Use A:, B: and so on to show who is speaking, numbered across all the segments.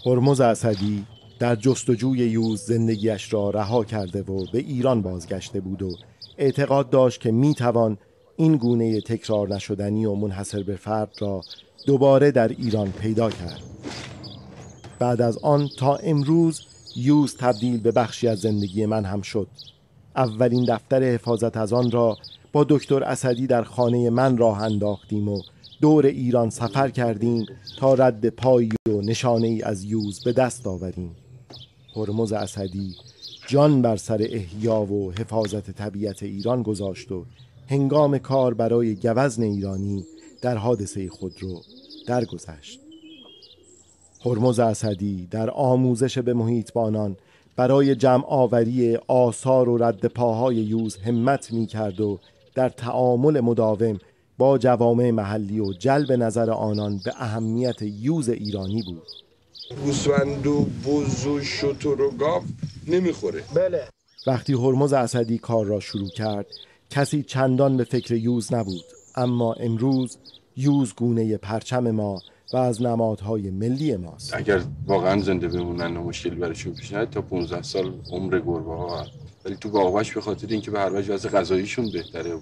A: هرمز اسدی در جستجوی یوز زندگیش را رها کرده و به ایران بازگشته بود و اعتقاد داشت که میتوان این گونه تکرار نشدنی و منحصر به فرد را دوباره در ایران پیدا کرد. بعد از آن تا امروز یوز تبدیل به بخشی از زندگی من هم شد. اولین دفتر حفاظت از آن را با دکتر اسدی در خانه من راه انداختیم و دور ایران سفر کردیم تا رد پایی و نشانه ای از یوز به دست آوریم. هرمز اسدی جان بر سر احیا و حفاظت طبیعت ایران گذاشت و هنگام کار برای گوزن ایرانی در حادثه خودرو درگذشت. هرمز اسدی در آموزش به محیطبانان برای جمع آوری آثار و رد پاهای یوز همت می کرد و در تعامل مداوم با جوامع محلی و جلب نظر آنان به اهمیت یوز ایرانی بود.
B: گوسفند و بز و شتر و گاو نمیخوره.
C: بله.
A: وقتی هرمز اسدی کار را شروع کرد کسی چندان به فکر یوز نبود، اما امروز یوز گونه پرچم ما و از نمادهای ملی ماست.
D: اگر واقعا زنده بمونن و مشکل براشون پیش نیاد تا 15 سال عمر گربه ها، ولی تو باغ‌هاش به خاطر اینکه به هر وجه وضع غذاییشون بهتره و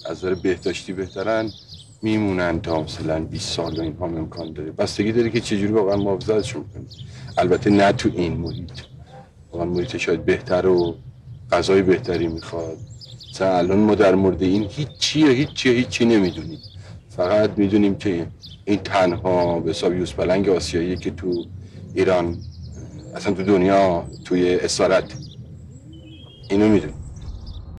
D: از نظر بهداشتی بهترن میمونن تا مثلا 20 سال و اینها امکان داره. بستگی داره که چجوری واقعا محافظتشون کنیم. البته نه تو این محیط، واقعا محیط شاید بهتر و غذای بهتری میخواد. مثلا الان ما در مورد این هیچی نمیدونیم، فقط میدونیم که این تنها به حساب یوز پلنگ آسیایی که تو ایران اصلا تو دنیا توی اسارت، اینو میدونیم.